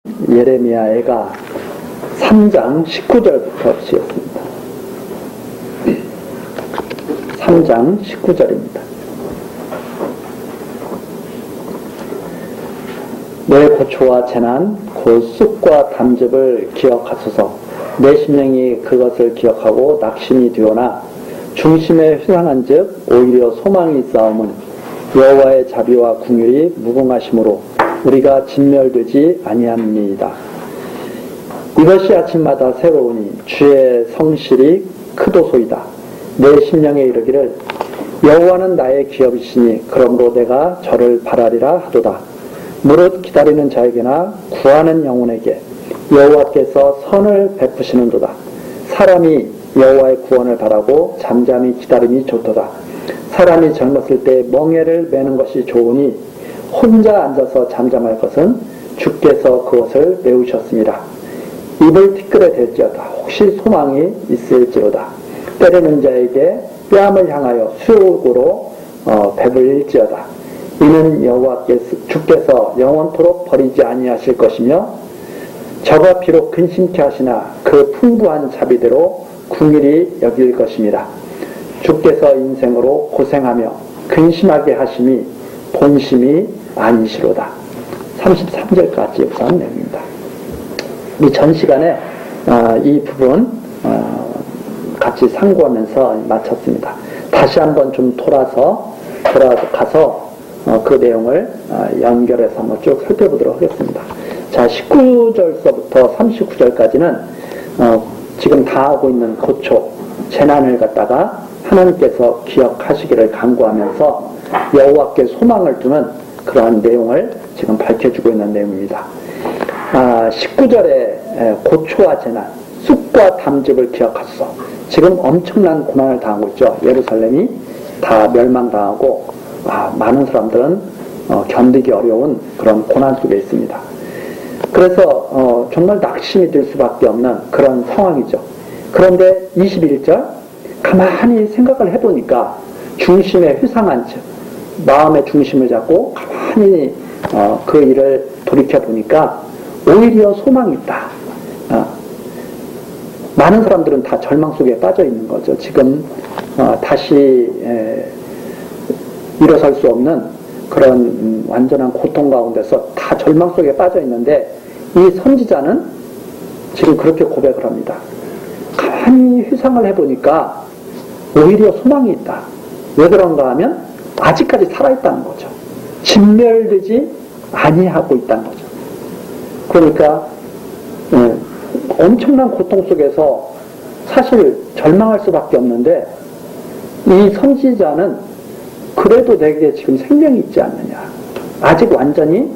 예레미야애가 3장 19절부터 시였습니다. 3장 19절입니다. 내 고초와 재난 곧 쑥과 담즙을 기억하소서. 내 심령이 그것을 기억하고 낙심이 되오나 중심에 회상한 즉 오히려 소망이 있사옴은 여호와의 자비와 긍휼이 무궁하심으로 우리가 진멸되지 아니함이니이다. 이것이 아침마다 새로우니 주의 성실이 크도소이다. 내 심령에 이르기를 여호와는 나의 기업이시니 그러므로 내가 저를 바라리라 하도다. 무릇 기다리는 자에게나 구하는 영혼에게 여호와께서 선을 베푸시는도다. 사람이 여호와의 구원을 바라고 잠잠히 기다림이 좋도다. 사람이 젊었을 때 멍에를 매는 것이 좋으니 혼자 앉아서 잠잠할 것은 주께서 그것을 메우셨습니다. 입을 티끌에 댈지어다. 혹시 소망이 있을지로다. 때리는 자에게 뺨을 향하여 수욕으로 배불릴지어다. 이는 주께서 영원토록 버리지 아니하실 것이며 저가 비록 근심케 하시나 그 풍부한 자비대로 긍휼히 여길 것입니다. 주께서 인생으로 고생하며 근심하게 하심이 본심이 아니시로다. 33절까지 우선 내용입니다. 이 전 시간에 이 부분 같이 상고하면서 마쳤습니다. 다시 한번 좀 돌아가서 그 내용을 연결해서 한번 쭉 살펴보도록 하겠습니다. 자, 19절서부터 39절까지는 지금 당하고 있는 고초, 재난을 갖다가 하나님께서 기억하시기를 간구하면서 여호와께 소망을 두는 그러한 내용을 지금 밝혀주고 있는 내용입니다. 19절에 고초와 재난, 쑥과 담즙을 기억하소서. 지금 엄청난 고난을 당하고 있죠. 예루살렘이 다 멸망당하고 많은 사람들은 견디기 어려운 그런 고난 속에 있습니다. 그래서 정말 낙심이 들 수밖에 없는 그런 상황이죠. 그런데 21절 가만히 생각을 해보니까 중심에 회상한 즉 마음의 중심을 잡고 가만히 그 일을 돌이켜보니까 오히려 소망이 있다. 많은 사람들은 다 절망 속에 빠져 있는 거죠. 지금 다시 일어설 수 없는 그런 완전한 고통 가운데서 다 절망 속에 빠져 있는데 이 선지자는 지금 그렇게 고백을 합니다. 가만히 회상을 해보니까 오히려 소망이 있다. 왜 그런가 하면 아직까지 살아있다는 거죠. 진멸되지 아니하고 있다는 거죠. 그러니까 엄청난 고통 속에서 사실 절망할 수밖에 없는데 이 선지자는 그래도 내게 지금 생명이 있지 않느냐. 아직 완전히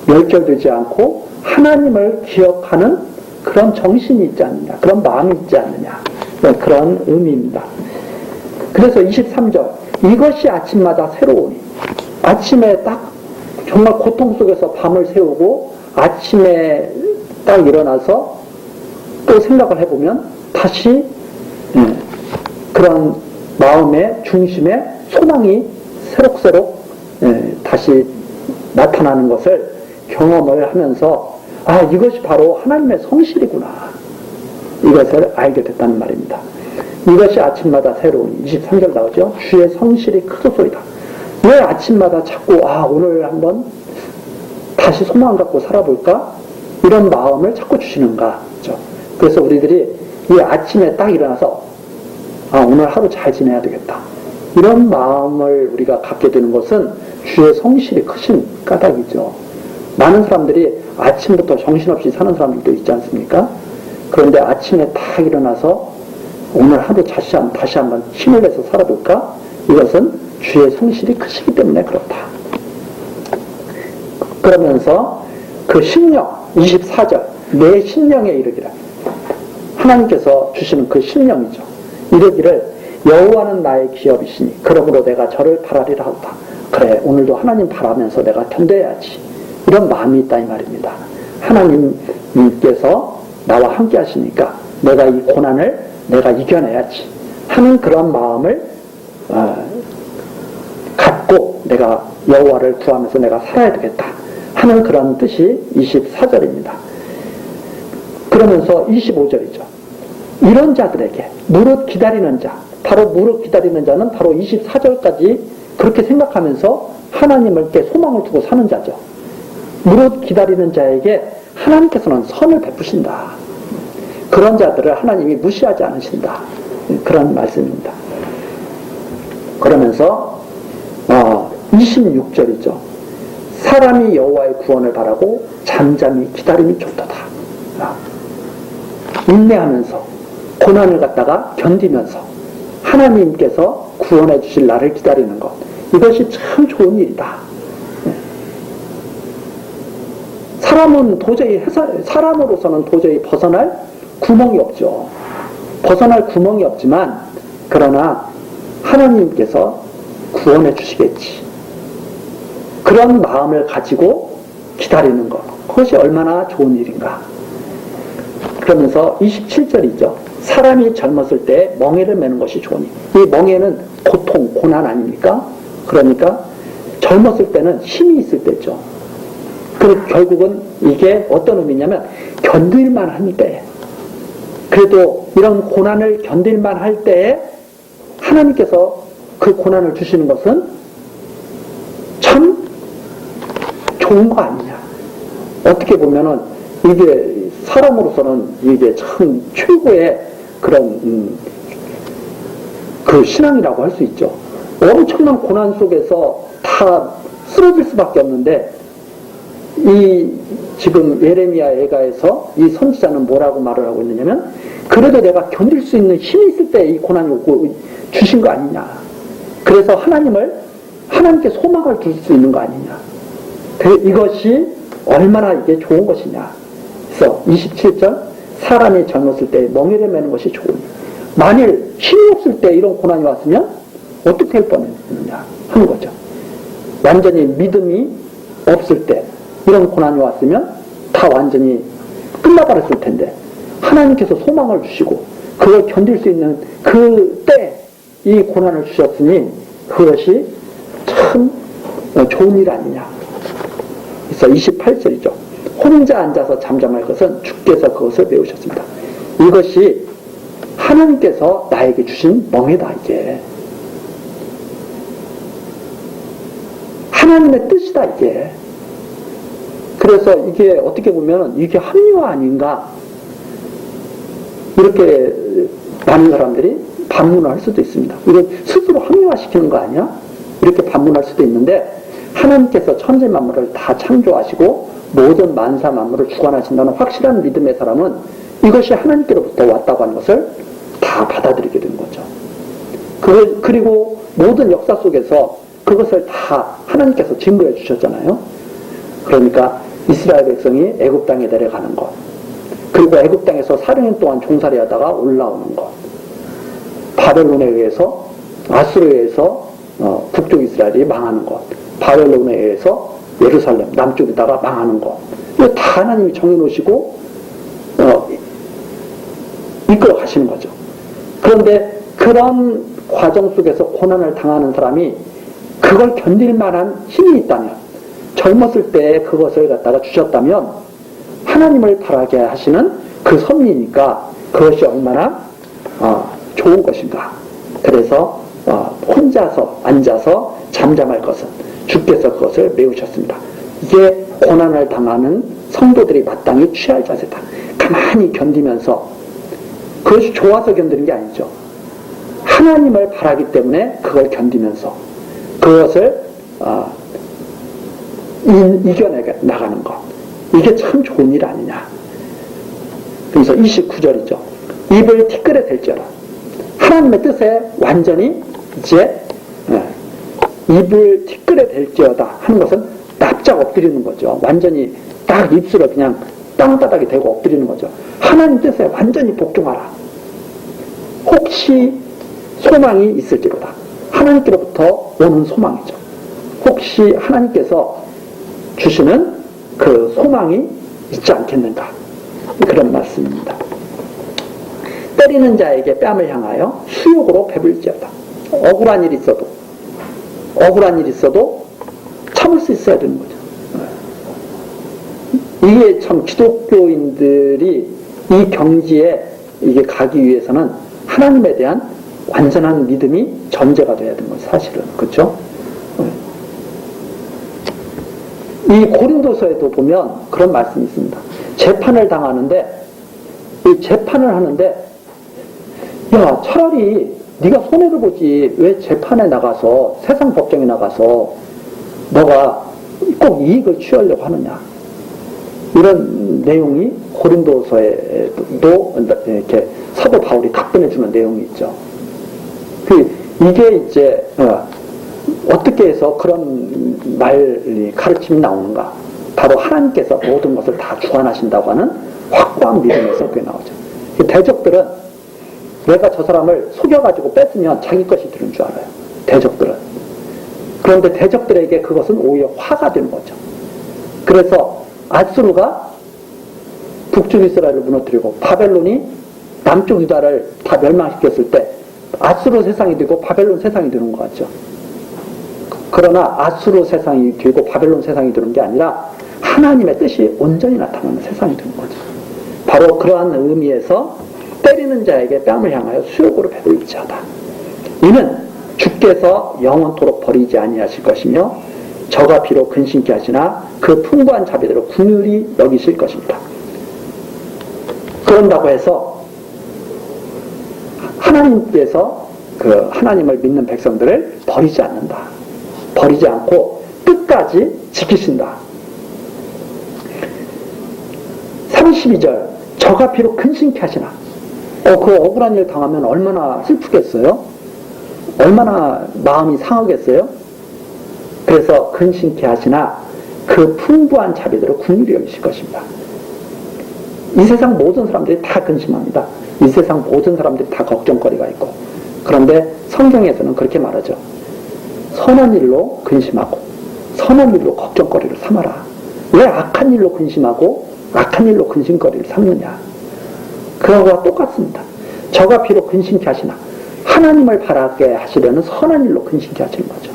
멸절되지 않고 하나님을 기억하는 그런 정신이 있지 않느냐. 그런 마음이 있지 않느냐. 그런 의미입니다. 그래서 23절 이것이 아침마다 새로우니 아침에 딱 정말 고통 속에서 밤을 새우고 아침에 딱 일어나서 또 생각을 해보면 다시 그런 마음의 중심에 소망이 새록새록 다시 나타나는 것을 경험을 하면서 이것이 바로 하나님의 성실이구나. 이것을 알게 됐다는 말입니다. 이것이 아침마다 새로운 23절 나오죠. 주의 성실이 크소소이다. 왜 아침마다 자꾸 오늘 한번 다시 소망 갖고 살아볼까? 이런 마음을 자꾸 주시는가? 그렇죠? 그래서 우리들이 이 아침에 딱 일어나서 오늘 하루 잘 지내야 되겠다. 이런 마음을 우리가 갖게 되는 것은 주의 성실이 크신 까닭이죠. 많은 사람들이 아침부터 정신없이 사는 사람들도 있지 않습니까? 그런데 아침에 딱 일어나서 오늘 하루 다시 한번 힘을 내서 살아볼까? 이것은 주의 성실이 크시기 때문에 그렇다. 그러면서 그 신령 24절 내 신령에 이르기를 하나님께서 주시는 그 신령이죠. 이르기를 여호와는 나의 기업이시니 그러므로 내가 저를 바라리라 하다. 그래 오늘도 하나님 바라면서 내가 견뎌야지. 이런 마음이 있다 이 말입니다. 하나님께서 나와 함께 하시니까 내가 이 고난을 내가 이겨내야지 하는 그런 마음을 갖고 내가 여호와를 구하면서 내가 살아야 되겠다 하는 그런 뜻이 24절입니다. 그러면서 25절이죠. 이런 자들에게 무릇 기다리는 자, 바로 무릇 기다리는 자는 바로 24절까지 그렇게 생각하면서 하나님께 소망을 두고 사는 자죠. 무릇 기다리는 자에게 하나님께서는 선을 베푸신다. 그런 자들을 하나님이 무시하지 않으신다. 그런 말씀입니다. 그러면서 26절이죠. 사람이 여호와의 구원을 바라고 잠잠히 기다림이 좋도다. 인내하면서 고난을 갖다가 견디면서 하나님께서 구원해 주실 날을 기다리는 것, 이것이 참 좋은 일이다. 사람으로서는 도저히 벗어날 구멍이 없죠. 벗어날 구멍이 없지만 그러나 하나님께서 구원해 주시겠지. 그런 마음을 가지고 기다리는 것, 그것이 얼마나 좋은 일인가. 그러면서 27절이죠. 사람이 젊었을 때 멍에를 매는 것이 좋으니, 이 멍에는 고통, 고난 아닙니까? 그러니까 젊었을 때는 힘이 있을 때죠. 그리고 결국은 이게 어떤 의미냐면 견딜만 할 때, 그래도 이런 고난을 견딜만 할 때에 하나님께서 그 고난을 주시는 것은 참 좋은 거 아니냐. 어떻게 보면은 이게 사람으로서는 이게 참 최고의 그런 그 신앙이라고 할 수 있죠. 엄청난 고난 속에서 다 쓰러질 수밖에 없는데, 이 지금 예레미야 애가에서 이 선지자는 뭐라고 말을 하고 있느냐면, 그래도 내가 견딜 수 있는 힘이 있을 때 이 고난이 오고 주신 거 아니냐. 그래서 하나님께 소망을 둘 수 있는 거 아니냐. 이것이 얼마나 이게 좋은 것이냐. 그래서 27절, 사람이 젊었을 때 멍에를 매는 것이 좋으니, 만일 힘이 없을 때 이런 고난이 왔으면 어떻게 할 뻔했느냐 하는 거죠. 완전히 믿음이 없을 때 이런 고난이 왔으면 다 완전히 끝나버렸을 텐데, 하나님께서 소망을 주시고 그걸 견딜 수 있는 그때 이 고난을 주셨으니 그것이 참 좋은 일 아니냐. 그래서 28절이죠. 혼자 앉아서 잠잠할 것은 주께서 그것을 배우셨습니다. 이것이 하나님께서 나에게 주신 멍에다. 이게 하나님의 뜻이다. 이게 그래서 이게 어떻게 보면 이게 합리화 아닌가, 이렇게 많은 사람들이 반문을 할 수도 있습니다. 이거 스스로 합리화시키는 거 아니야? 이렇게 반문할 수도 있는데, 하나님께서 천지 만물을 다 창조하시고 모든 만사 만물을 주관하신다는 확실한 믿음의 사람은 이것이 하나님께로부터 왔다고 하는 것을 다 받아들이게 되는 거죠. 그리고 모든 역사 속에서 그것을 다 하나님께서 증거해 주셨잖아요. 그러니까 이스라엘 백성이 애굽 땅에 내려가는 것, 그리고 애굽 땅에서 400년 동안 종살이 하다가 올라오는 것, 바벨론에 의해서, 아수르에 의해서 북쪽 이스라엘이 망하는 것, 바벨론에 의해서 예루살렘 남쪽에다가 망하는 것, 이거 다 하나님이 정해놓으시고 이끌어 가시는 거죠. 그런데 그런 과정 속에서 고난을 당하는 사람이 그걸 견딜 만한 힘이 있다면, 젊었을 때 그것을 갖다가 주셨다면 하나님을 바라게 하시는 그 섭리니까 그것이 얼마나 좋은 것인가. 그래서 혼자서 앉아서 잠잠할 것은 주께서 그것을 메우셨습니다. 이게 고난을 당하는 성도들이 마땅히 취할 자세다. 가만히 견디면서, 그것이 좋아서 견디는 게 아니죠. 하나님을 바라기 때문에 그걸 견디면서 그것을 이겨내 나가는 것, 이게 참 좋은 일 아니냐. 그래서 29절이죠. 입을 티끌에 댈지어다. 하나님의 뜻에 완전히 이제 입을 티끌에 댈지어다 하는 것은 납작 엎드리는 거죠. 완전히 딱 입술을 그냥 땅바닥에 대고 엎드리는 거죠. 하나님 뜻에 완전히 복종하라. 혹시 소망이 있을지로다. 하나님께로부터 오는 소망이죠. 혹시 하나님께서 주시는 그 소망이 있지 않겠는가, 그런 말씀입니다. 때리는 자에게 뺨을 향하여 수욕으로 배불지어다. 억울한 일이 있어도 참을 수 있어야 되는 거죠. 이게 참 기독교인들이 이 경지에 이게 가기 위해서는 하나님에 대한 완전한 믿음이 전제가 돼야 되는 거예요, 사실은. 그렇죠? 이 고린도서에도 보면 그런 말씀이 있습니다. 재판을 당하는데, 이 재판을 하는데, 야, 차라리 네가 손해를 보지 왜 재판에 나가서, 세상 법정에 나가서 너가 꼭 이익을 취하려고 하느냐. 이런 내용이 고린도서에도 이렇게 사도 바울이 답변해주는 내용이 있죠. 이게 이제 어떻게 해서 그런 가르침이 나오는가? 바로 하나님께서 모든 것을 다 주관하신다고 하는 확고한 믿음에서 그게 나오죠. 대적들은 내가 저 사람을 속여가지고 뺐으면 자기 것이 되는 줄 알아요. 대적들은. 그런데 대적들에게 그것은 오히려 화가 되는 거죠. 그래서 아수르가 북쪽 이스라엘을 무너뜨리고 바벨론이 남쪽 유다를 다 멸망시켰을 때 아수르 세상이 되고 바벨론 세상이 되는 것 같죠. 그러나 아수르 세상이 되고 바벨론 세상이 되는 게 아니라 하나님의 뜻이 온전히 나타나는 세상이 되는 거죠. 바로 그러한 의미에서 때리는 자에게 뺨을 향하여 수욕으로 배불리지 하다. 이는 주께서 영원토록 버리지 아니하실 것이며 저가 비록 근심케 하시나 그 풍부한 자비대로 긍휼히 여기실 것입니다. 그런다고 해서 하나님께서 그 하나님을 믿는 백성들을 버리지 않는다. 버리지 않고 끝까지 지키신다. 32절 저가 비록 근심케 하시나 그 억울한 일 당하면 얼마나 슬프겠어요? 얼마나 마음이 상하겠어요? 그래서 근심케 하시나 그 풍부한 자비대로 긍휼히 여기실 것입니다. 이 세상 모든 사람들이 다 근심합니다. 이 세상 모든 사람들이 다 걱정거리가 있고, 그런데 성경에서는 그렇게 말하죠. 선한 일로 근심하고 선한 일로 걱정거리를 삼아라. 왜 악한 일로 근심하고 악한 일로 근심거리를 삼느냐? 그거와 똑같습니다. 저가 비록 근심케 하시나 하나님을 바라게 하시려는 선한 일로 근심케 하시는 거죠.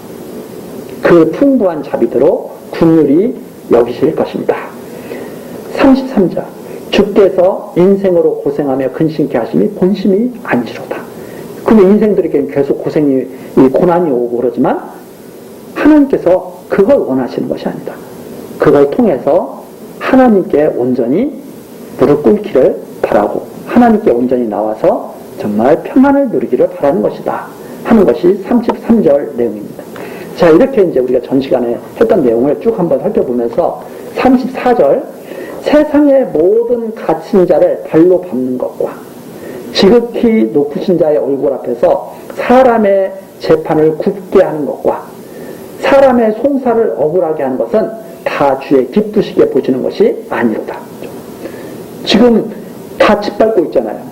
그 풍부한 자비대로 긍휼히 여기실 것입니다. 33절 주께서 인생으로 고생하며 근심케 하심이 본심이 아니시로다. 그러면 인생들에게는 계속 고난이 오고 그러지만 하나님께서 그걸 원하시는 것이 아니다. 그걸 통해서 하나님께 온전히 무릎 꿇기를 바라고 하나님께 온전히 나와서 정말 평안을 누리기를 바라는 것이다 하는 것이 33절 내용입니다. 자, 이렇게 이제 우리가 전 시간에 했던 내용을 쭉 한번 살펴보면서 34절 세상의 모든 갇힌 자를 발로 밟는 것과 지극히 높으신 자의 얼굴 앞에서 사람의 재판을 굽게 하는 것과 사람의 송사를 억울하게 하는 것은 다 주의 기쁘시게 보시는 것이 아니로다. 지금 다 짓밟고 있잖아요.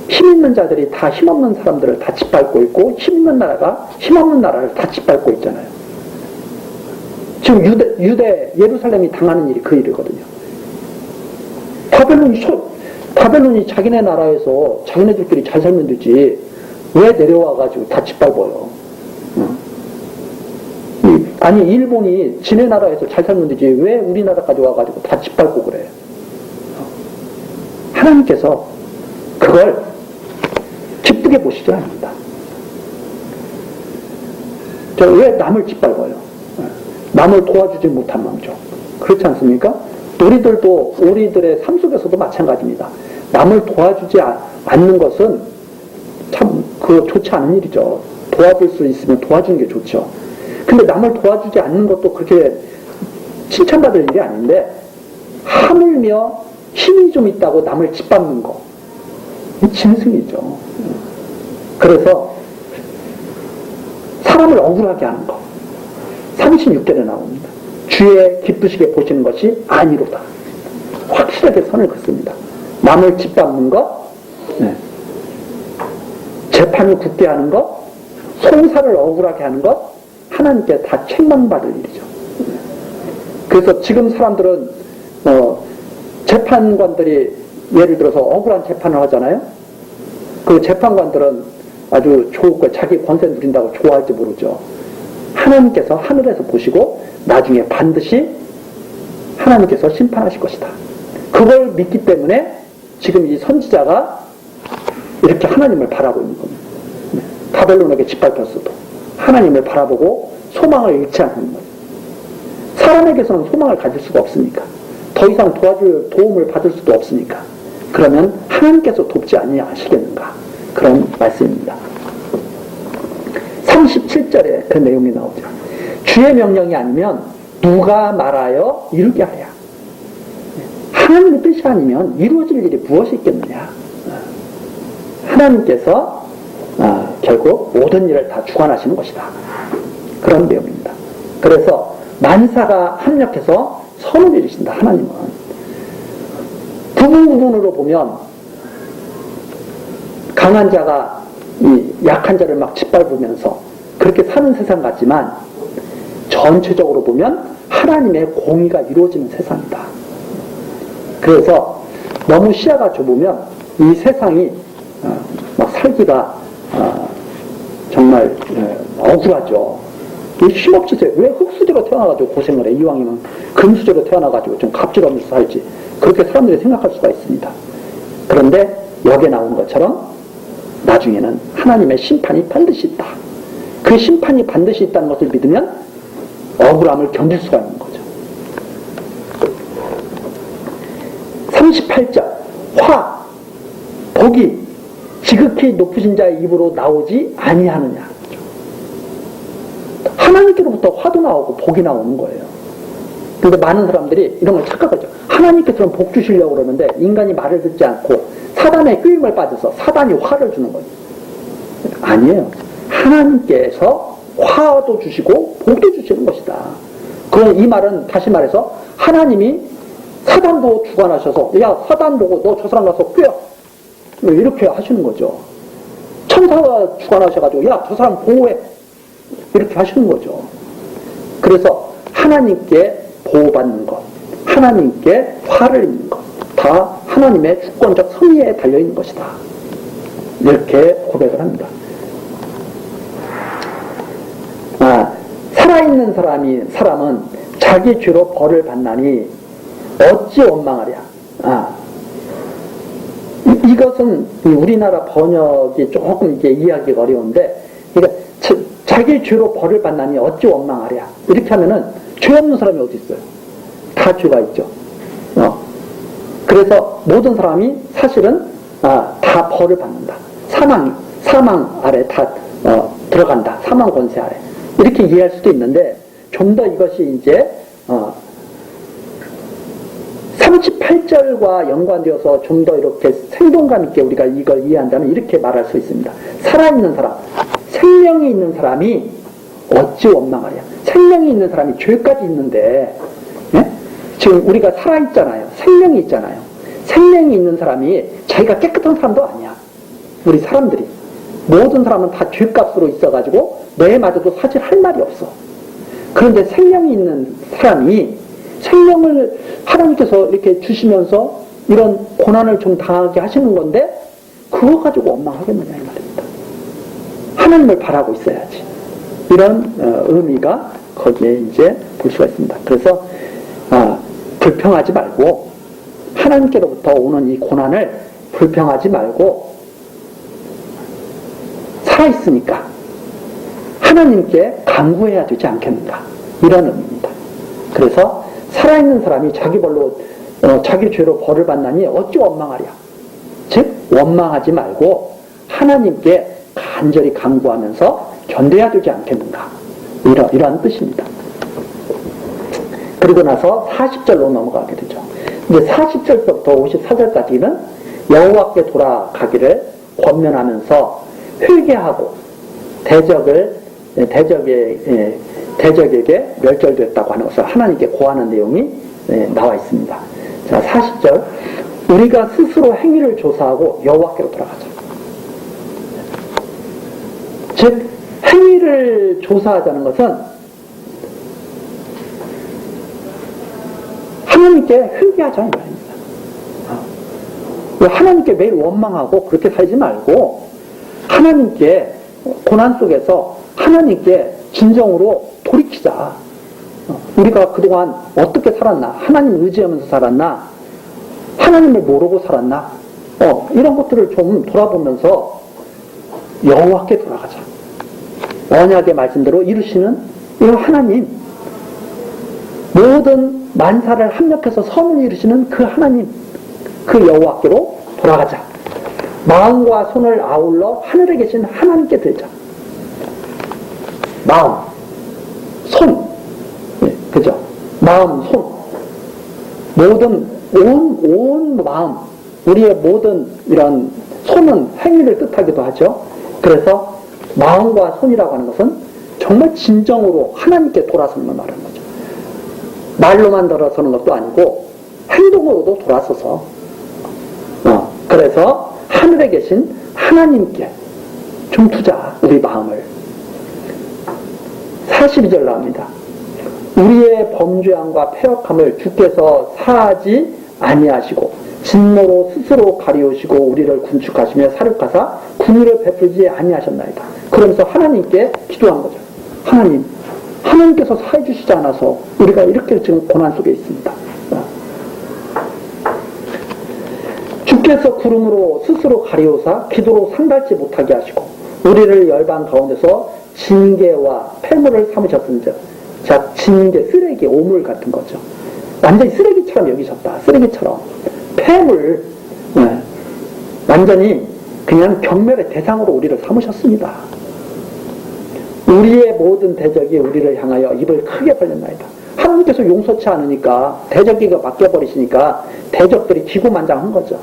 힘 있는 자들이 다 힘없는 사람들을 다 짓밟고 있고 힘 있는 나라가 힘없는 나라를 다 짓밟고 있잖아요. 지금 유대 예루살렘이 당하는 일이 그 일이거든요. 바벨론이 자기네 나라에서 자기네들끼리 잘 살면 되지 왜 내려와가지고 다 짓밟아요? 아니 일본이 지네 나라에서 잘 살면 되지 왜 우리나라까지 와가지고 다 짓밟고 그래? 하나님께서 그걸 기쁘게 보시지 않는다. 왜 남을 짓밟아요? 남을 도와주지 못한 망정. 그렇지 않습니까? 우리들도 우리들의 삶 속에서도 마찬가지입니다. 남을 도와주지 않는 것은 참 좋지 않은 일이죠. 도와줄 수 있으면 도와주는 게 좋죠. 근데 남을 도와주지 않는 것도 그렇게 칭찬받을 일이 아닌데 하물며 힘이 좀 있다고 남을 짓밟는 거 이 짐승이죠. 그래서 사람을 억울하게 하는 거 36절에 나옵니다. 주의 기쁘시게 보시는 것이 아니로다. 확실하게 선을 긋습니다. 남을 짓밟는 것, 재판을 굳게 하는 것, 송사를 억울하게 하는 것, 하나님께 다 책망받을 일이죠. 그래서 지금 사람들은 재판관들이 예를 들어서 억울한 재판을 하잖아요. 그 재판관들은 아주 좋고 자기 권세 누린다고 좋아할지 모르죠. 하나님께서 하늘에서 보시고 나중에 반드시 하나님께서 심판하실 것이다. 그걸 믿기 때문에 지금 이 선지자가 이렇게 하나님을 바라고 있는 겁니다. 바벨론에게 짓밟혔어도 하나님을 바라보고 소망을 잃지 않는 거예요. 사람에게서는 소망을 가질 수가 없으니까, 더 이상 도움을 받을 수도 없으니까, 그러면 하나님께서 돕지 아니하시겠는가, 그런 말씀입니다. 37절에 그 내용이 나오죠. 주의 명령이 아니면 누가 말하여 이루게 하랴. 하나님의 뜻이 아니면 이루어질 일이 무엇이 있겠느냐. 하나님께서 결국 모든 일을 다 주관하시는 것이다. 그런 내용입니다. 그래서 만사가 합력해서 선을 이루신다. 하나님은 부분으로 보면 강한 자가 이 약한 자를 막 짓밟으면서 그렇게 사는 세상 같지만, 전체적으로 보면 하나님의 공의가 이루어지는 세상이다. 그래서 너무 시야가 좁으면 이 세상이 막 살기가 정말 억울하죠. 힘없이 왜 흙수저로 태어나가지고 고생을 해? 이왕이면 금수저로 태어나가지고 좀 갑질하면서 살지. 그렇게 사람들이 생각할 수가 있습니다. 그런데 여기에 나온 것처럼 나중에는 하나님의 심판이 반드시 있다. 그 심판이 반드시 있다는 것을 믿으면 억울함을 견딜 수가 있는 거죠. 38절 화, 복이 지극히 높으신 자의 입으로 나오지 아니하느냐. 하나님께로부터 화도 나오고 복이 나오는 거예요. 그런데 많은 사람들이 이런 걸 착각하죠. 하나님께서는 복 주시려고 그러는데 인간이 말을 듣지 않고 사단의 꾀임을 빠져서 사단이 화를 주는 거예요. 아니에요. 하나님께서 화도 주시고 복도 주시는 것이다. 그럼 이 말은 다시 말해서 하나님이 사단도 주관하셔서 야 사단 보고 너 저 사람 가서 꾀어 이렇게 하시는 거죠. 천사가 주관하셔가지고 야 저 사람 보호해 이렇게 하시는 거죠. 그래서 하나님께 보호받는 것, 하나님께 화를 입는 것, 다 하나님의 주권적 섭리에 달려있는 것이다. 이렇게 고백을 합니다. 살아있는 사람은 자기 죄로 벌을 받나니 어찌 원망하랴. 이것은 우리나라 번역이 조금 이게 이해하기가 어려운데, 그러니까 자기 죄로 벌을 받나니 어찌 원망하랴. 이렇게 하면은 죄 없는 사람이 어디 있어요? 다 죄가 있죠. 그래서 모든 사람이 사실은 다 벌을 받는다. 사망 아래 다 들어간다. 사망 권세 아래. 이렇게 이해할 수도 있는데, 좀 더 이것이 이제 38절과 연관되어서 좀 더 이렇게 생동감 있게 우리가 이걸 이해한다면 이렇게 말할 수 있습니다. 살아있는 사람, 생명이 있는 사람이 어찌 원망하랴. 생명이 있는 사람이 죄까지 있는데, 예? 지금 우리가 살아있잖아요. 생명이 있잖아요. 생명이 있는 사람이 자기가 깨끗한 사람도 아니야. 우리 사람들이. 모든 사람은 다 죄값으로 있어가지고 내 맞아도 사실 할 말이 없어. 그런데 생명이 있는 사람이 생명을 하나님께서 이렇게 주시면서 이런 고난을 좀 당하게 하시는 건데 그거 가지고 원망하겠느냐 이 말입니다. 하나님을 바라고 있어야지. 이런 의미가 거기에 이제 볼 수가 있습니다. 그래서 불평하지 말고 하나님께로부터 오는 이 고난을 불평하지 말고 살아있으니까 하나님께 간구해야 되지 않겠는가, 이런 의미입니다. 그래서 살아있는 사람이 자기 죄로 벌을 받나니 어찌 원망하랴. 즉 원망하지 말고 하나님께 간절히 간구하면서 견뎌야 되지 않겠는가, 이런 뜻입니다. 그리고 나서 40절로 넘어가게 되죠. 이제 40절부터 54절까지는 여호와께 돌아가기를 권면하면서 회개하고 대적에게 멸절됐다고 하는 것을 하나님께 고하는 내용이 나와 있습니다. 자, 40절 우리가 스스로 행위를 조사하고 여호와께로 돌아가자. 즉 행위를 조사하자는 것은 하나님께 회개하자 이 말입니다. 하나님께 매일 원망하고 그렇게 살지 말고 하나님께 고난 속에서 하나님께 진정으로 돌이키자. 우리가 그동안 어떻게 살았나? 하나님 의지하면서 살았나? 하나님을 모르고 살았나? 이런 것들을 좀 돌아보면서 여호와께 돌아가자. 언약의 말씀대로 이루시는 이 하나님, 모든 만사를 합력해서 선을 이루시는 그 하나님, 그 여호와께로 돌아가자. 마음과 손을 아울러 하늘에 계신 하나님께 드리자. 마음, 손, 그죠? 마음, 손, 모든 온 마음, 우리의 모든 이런 손은 행위를 뜻하기도 하죠. 그래서 마음과 손이라고 하는 것은 정말 진정으로 하나님께 돌아서는 걸 말하는 거죠. 말로만 돌아서는 것도 아니고 행동으로도 돌아서서 그래서 하늘에 계신 하나님께 좀 두자, 우리 마음을. 42절 나옵니다. 우리의 범죄함과 패역함을 주께서 사하지 아니하시고 진노로 스스로 가리우시고 우리를 군축하시며 사륙하사 군의를 베풀지 아니하셨나이다. 그러면서 하나님께 기도한 거죠. 하나님께서 사해 주시지 않아서 우리가 이렇게 지금 고난 속에 있습니다. 주께서 구름으로 스스로 가리우사 기도로 상달지 못하게 하시고 우리를 열방 가운데서 징계와 폐물을 삼으셨은즉, 자, 징계, 쓰레기, 오물 같은 거죠. 완전히 쓰레기처럼 여기셨다. 쓰레기처럼. 폐물, 완전히 그냥 경멸의 대상으로 우리를 삼으셨습니다. 우리의 모든 대적이 우리를 향하여 입을 크게 벌렸나이다. 하나님께서 용서치 않으니까, 대적이가 맡겨버리시니까 대적들이 기고만장한 거죠.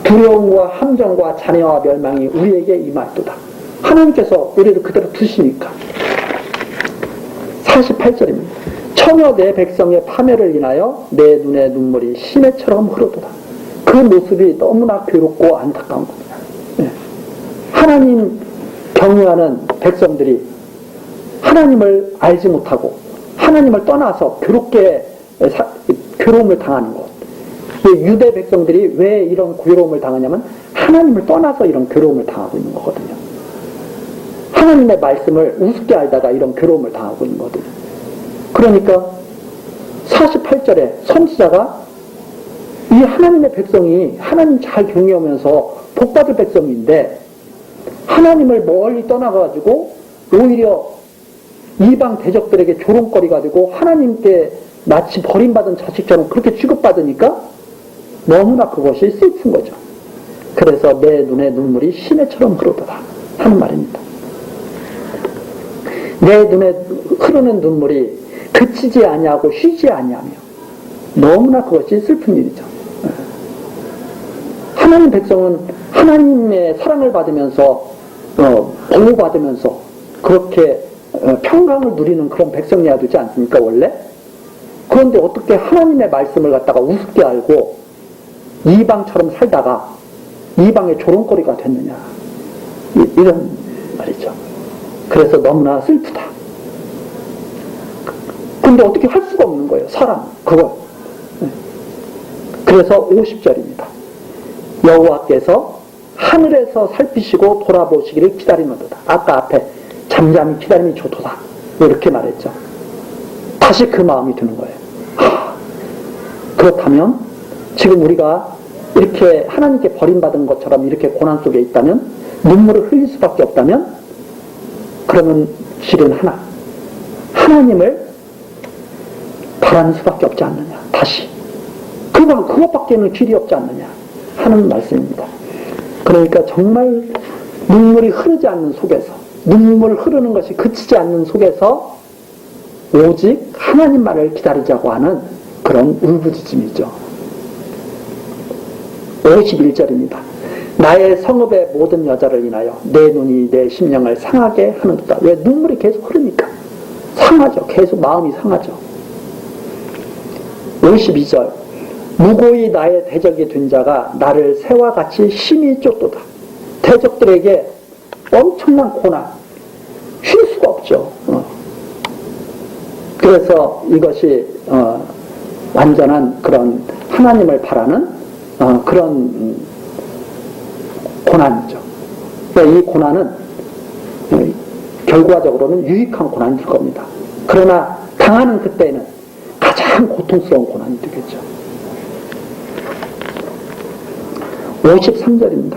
두려움과 함정과 잔해와 멸망이 우리에게 임하였도다. 하나님께서 우리를 그대로 두시니까. 48절입니다. 처녀 내 백성의 파멸을 인하여 내 눈에 눈물이 시내처럼 흐르도다. 그 모습이 너무나 괴롭고 안타까운 겁니다. 하나님 경외하는 백성들이 하나님을 알지 못하고 하나님을 떠나서 괴로움을 당하는 것. 유대 백성들이 왜 이런 괴로움을 당하냐면 하나님을 떠나서 이런 괴로움을 당하고 있는 거거든요. 하나님의 말씀을 우습게 알다가 이런 괴로움을 당하고 있는 거거든요. 그러니까 48절에 선지자가 이 하나님의 백성이 하나님 잘 경외하면서 복받을 백성인데 하나님을 멀리 떠나가지고 오히려 이방 대적들에게 조롱거리가 되고 하나님께 마치 버림받은 자식처럼 그렇게 취급받으니까 너무나 그것이 슬픈 거죠. 그래서 내 눈에 눈물이 시내처럼 흐르더라 하는 말입니다. 내 눈에 흐르는 눈물이 그치지 아니하고 쉬지 아니하며 너무나 그것이 슬픈 일이죠. 하나님 백성은 하나님의 사랑을 받으면서 보호받으면서 그렇게 평강을 누리는 그런 백성이어야 되지 않습니까 원래? 그런데 어떻게 하나님의 말씀을 갖다가 우습게 알고 이방처럼 살다가 이방의 조롱거리가 됐느냐, 이런 말이죠. 그래서 너무나 슬프다. 근데 어떻게 할 수가 없는 거예요, 사람 그걸. 그래서 50절입니다. 여호와께서 하늘에서 살피시고 돌아보시기를 기다리는도다. 아까 앞에 잠잠히 기다림이 좋도다 이렇게 말했죠. 다시 그 마음이 드는 거예요. 그렇다면 지금 우리가 이렇게 하나님께 버림받은 것처럼 이렇게 고난 속에 있다면, 눈물을 흘릴 수밖에 없다면, 그러면 길은 하나님을 바라는 수밖에 없지 않느냐. 다시 그것밖에는 길이 없지 않느냐 하는 말씀입니다. 그러니까 정말 눈물이 흐르지 않는 속에서, 눈물 흐르는 것이 그치지 않는 속에서 오직 하나님 말을 기다리자고 하는 그런 울부짖음이죠. 51절입니다. 나의 성읍의 모든 여자를 인하여 내 눈이 내 심령을 상하게 하는도다. 왜? 눈물이 계속 흐르니까 상하죠. 계속 마음이 상하죠. 52절 무고히 나의 대적이 된 자가 나를 새와 같이 심히 쫓도다. 대적들에게 엄청난 고난, 쉴 수가 없죠. 그래서 이것이 완전한 그런 하나님을 바라는 그런 고난이죠. 그러니까 이 고난은 결과적으로는 유익한 고난일 겁니다. 그러나 당하는 그때는 가장 고통스러운 고난이 되겠죠. 53절입니다.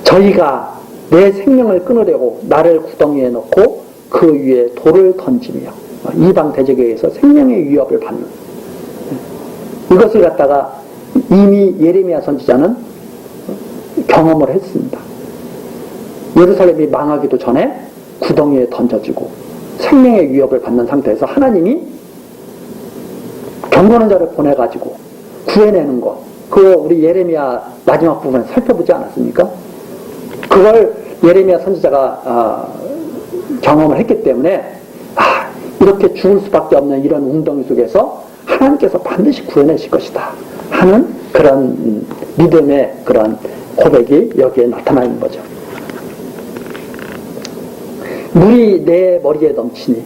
저희가 내 생명을 끊으려고 나를 구덩이에 넣고 그 위에 돌을 던지며 이방 대적에 의해서 생명의 위협을 받는, 이것을 갖다가 이미 예레미야 선지자는 경험을 했습니다. 예루살렘이 망하기도 전에 구덩이에 던져지고 생명의 위협을 받는 상태에서 하나님이 경고하는 자를 보내가지고 구해내는 것, 그거 우리 예레미야 마지막 부분에 살펴보지 않았습니까? 그걸 예레미야 선지자가 경험을 했기 때문에 이렇게 죽을 수밖에 없는 이런 웅덩이 속에서 하나님께서 반드시 구해내실 것이다 하는 그런 믿음의 그런 고백이 여기에 나타나 있는 거죠. 물이 내 머리에 넘치니,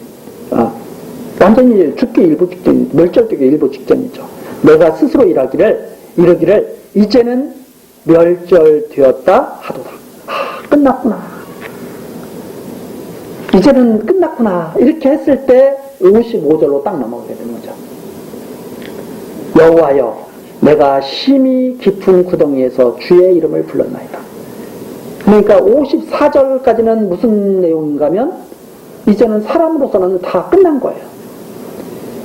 완전히 죽기 일부 직전, 멸절되기 일부 직전이죠. 내가 스스로 이르기를 이제는 멸절되었다 하도다. 끝났구나. 이제는 끝났구나. 이렇게 했을 때 55절로 딱 넘어가게 되는 거죠. 여호와여, 내가 심히 깊은 구덩이에서 주의 이름을 불렀나이다. 그러니까 54절까지는 무슨 내용인가 하면 이제는 사람으로서는 다 끝난 거예요.